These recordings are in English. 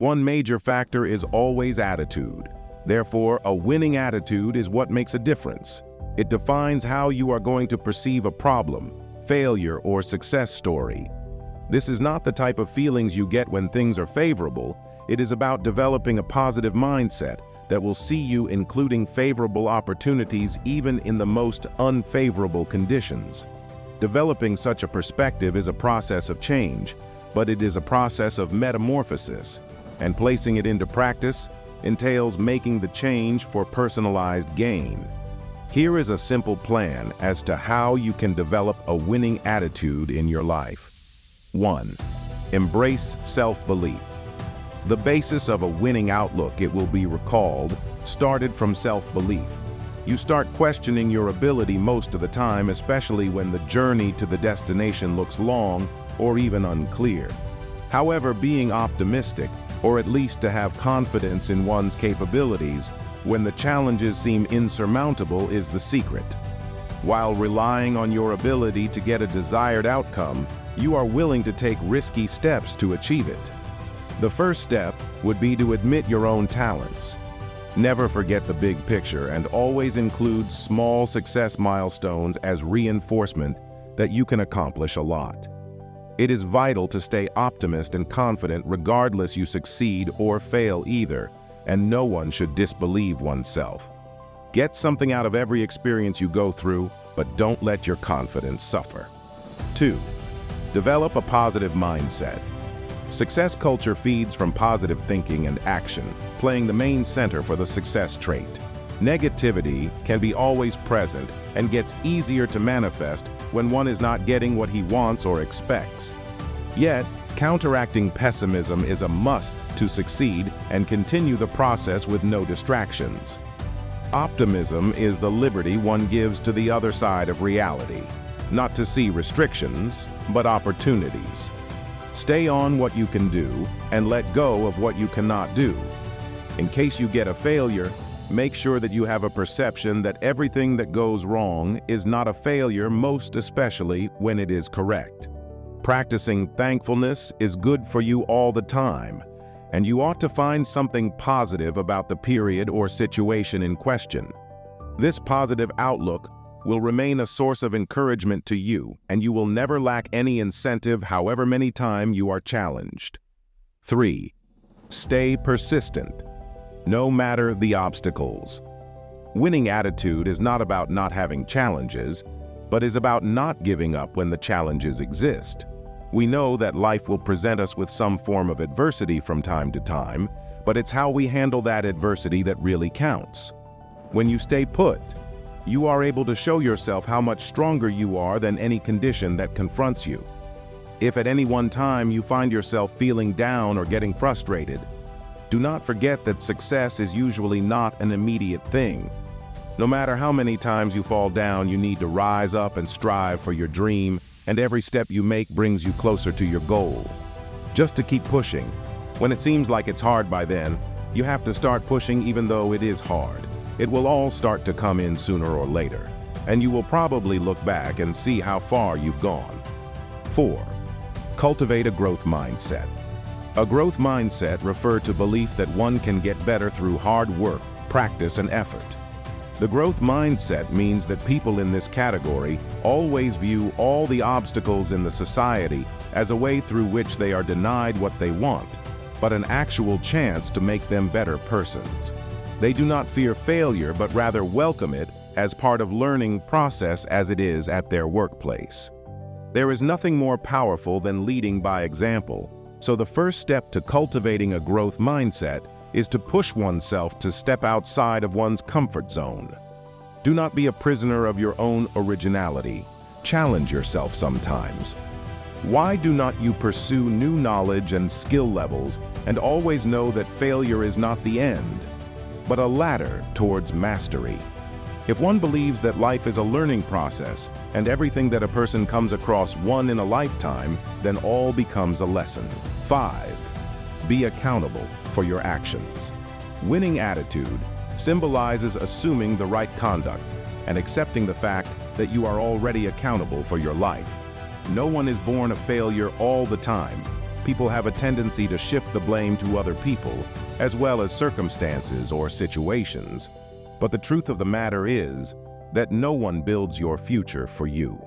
One major factor is always attitude. Therefore, a winning attitude is what makes a difference. It defines how you are going to perceive a problem, failure, or success story. This is not the type of feelings you get when things are favorable. It is about developing a positive mindset that will see you including favorable opportunities even in the most unfavorable conditions. Developing such a perspective is a process of change, but it is a process of metamorphosis, and placing it into practice entails making the change for personalized gain. Here is a simple plan as to how you can develop a winning attitude in your life. 1. Embrace self-belief. The basis of a winning outlook, it will be recalled, started from self-belief. You start questioning your ability most of the time, especially when the journey to the destination looks long or even unclear. However, being optimistic, or at least to have confidence in one's capabilities when the challenges seem insurmountable, is the secret. While relying on your ability to get a desired outcome, you are willing to take risky steps to achieve it. The first step would be to admit your own talents. Never forget the big picture and always include small success milestones as reinforcement that you can accomplish a lot. It is vital to stay optimistic and confident regardless you succeed or fail either, and no one should disbelieve oneself. Get something out of every experience you go through, but don't let your confidence suffer. 2. Develop a positive mindset. Success culture feeds from positive thinking and action, playing the main center for the success trait. Negativity can be always present and gets easier to manifest when one is not getting what he wants or expects. Yet, counteracting pessimism is a must to succeed and continue the process with no distractions. Optimism is the liberty one gives to the other side of reality, not to see restrictions, but opportunities. Stay on what you can do and let go of what you cannot do. In case you get a failure, make sure that you have a perception that everything that goes wrong is not a failure, most especially when it is correct. Practicing thankfulness is good for you all the time, and you ought to find something positive about the period or situation in question. This positive outlook will remain a source of encouragement to you, and you will never lack any incentive however many times you are challenged. 3. Stay persistent, no matter the obstacles. Winning attitude is not about not having challenges, but is about not giving up when the challenges exist. We know that life will present us with some form of adversity from time to time, but it's how we handle that adversity that really counts. When you stay put, you are able to show yourself how much stronger you are than any condition that confronts you. If at any one time you find yourself feeling down or getting frustrated, do not forget that success is usually not an immediate thing. No matter how many times you fall down, you need to rise up and strive for your dream, and every step you make brings you closer to your goal. Just to keep pushing. When it seems like it's hard by then, you have to start pushing even though it is hard. It will all start to come in sooner or later, and you will probably look back and see how far you've gone. 4. Cultivate a growth mindset. A growth mindset refers to belief that one can get better through hard work, practice, and effort. The growth mindset means that people in this category always view all the obstacles in the society as a way through which they are denied what they want, but an actual chance to make them better persons. They do not fear failure, but rather welcome it as part of learning process as it is at their workplace. There is nothing more powerful than leading by example, so the first step to cultivating a growth mindset is to push oneself to step outside of one's comfort zone. Do not be a prisoner of your own originality. Challenge yourself sometimes. Why do not you pursue new knowledge and skill levels and always know that failure is not the end, but a ladder towards mastery? If one believes that life is a learning process and everything that a person comes across one in a lifetime, then all becomes a lesson. 5. Be accountable for your actions. Winning attitude symbolizes assuming the right conduct and accepting the fact that you are already accountable for your life. No one is born a failure all the time. people have a tendency to shift the blame to other people, as well as circumstances or situations. But the truth of the matter is that no one builds your future for you.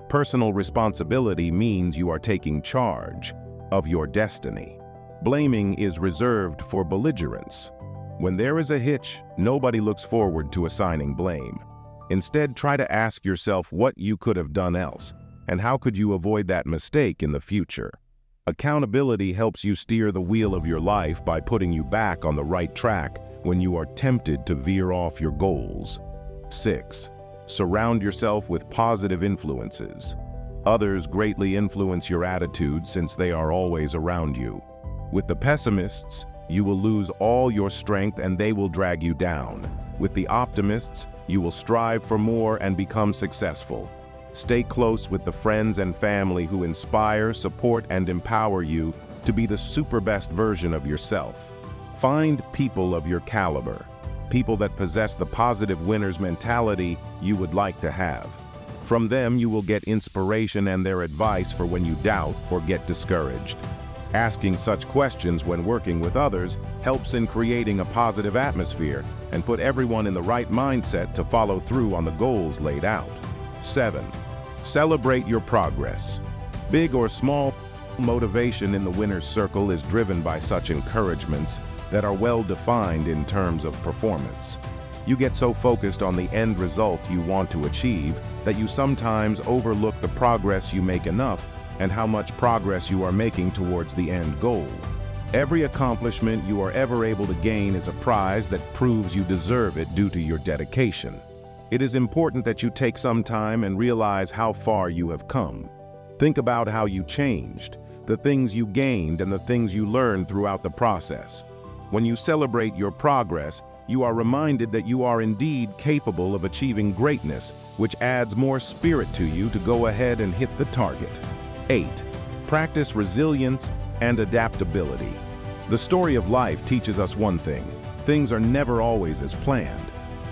Personal responsibility means you are taking charge of your destiny. Blaming is reserved for belligerents. When there is a hitch, nobody looks forward to assigning blame. Instead, try to ask yourself what you could have done else, and how could you avoid that mistake in the future. Accountability helps you steer the wheel of your life by putting you back on the right track when you are tempted to veer off your goals. 6. Surround yourself with positive influences. Others greatly influence your attitude since they are always around you. With the pessimists, you will lose all your strength and they will drag you down. With the optimists, you will strive for more and become successful. Stay close with the friends and family who inspire, support, and empower you to be the super best version of yourself. Find people of your caliber, people that possess the positive winner's mentality you would like to have. From them, you will get inspiration and their advice for when you doubt or get discouraged. Asking such questions when working with others helps in creating a positive atmosphere and put everyone in the right mindset to follow through on the goals laid out. 7. Celebrate your progress. Big or small, motivation in the winner's circle is driven by such encouragements that are well defined in terms of performance. You get so focused on the end result you want to achieve that you sometimes overlook the progress you make enough and how much progress you are making towards the end goal. Every accomplishment you are ever able to gain is a prize that proves you deserve it due to your dedication. It is important that you take some time and realize how far you have come. Think about how you changed, the things you gained, and the things you learned throughout the process. When you celebrate your progress, you are reminded that you are indeed capable of achieving greatness, which adds more spirit to you to go ahead and hit the target. 8. Practice resilience and adaptability. The story of life teaches us one thing: things are never always as planned.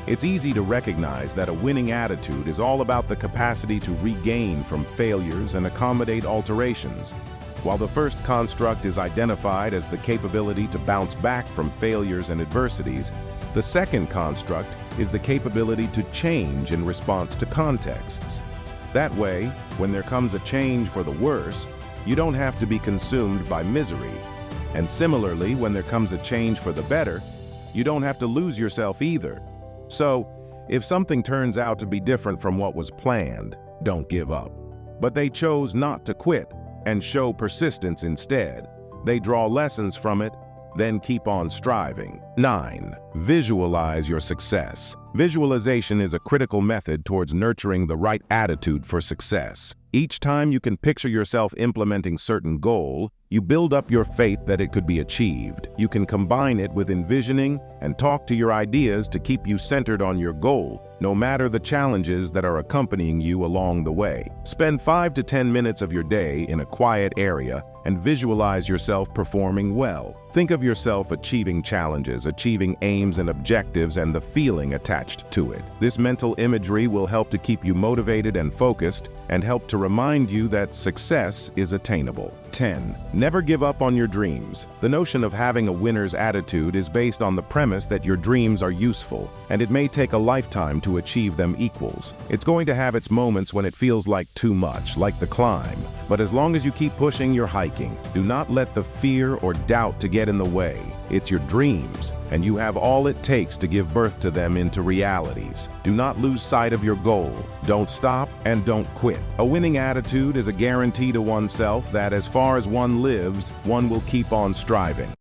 It's easy to recognize that a winning attitude is all about the capacity to regain from failures and accommodate alterations. While the first construct is identified as the capability to bounce back from failures and adversities, the second construct is the capability to change in response to contexts. That way, when there comes a change for the worse, you don't have to be consumed by misery. And similarly, when there comes a change for the better, you don't have to lose yourself either. So, if something turns out to be different from what was planned, don't give up. But they chose not to quit and show persistence instead. They draw lessons from it, then keep on striving. 9. Visualize your success. Visualization is a critical method towards nurturing the right attitude for success. Each time you can picture yourself implementing certain goal, you build up your faith that it could be achieved. You can combine it with envisioning and talk to your ideas to keep you centered on your goal, no matter the challenges that are accompanying you along the way. Spend 5 to 10 minutes of your day in a quiet area and visualize yourself performing well. Think of yourself achieving challenges, achieving aims and objectives, and the feeling attached to it. This mental imagery will help to keep you motivated and focused and help to remind you that success is attainable. 10. Never give up on your dreams. The notion of having a winner's attitude is based on the premise that your dreams are useful, and it may take a lifetime to achieve them equals. It's going to have its moments when it feels like too much, like the climb. But as long as you keep pushing, you're hiking. Do not let the fear or doubt to get in the way. It's your dreams, and you have all it takes to give birth to them into realities. Do not lose sight of your goal. Don't stop and don't quit. A winning attitude is a guarantee to oneself that as far as one lives, one will keep on striving.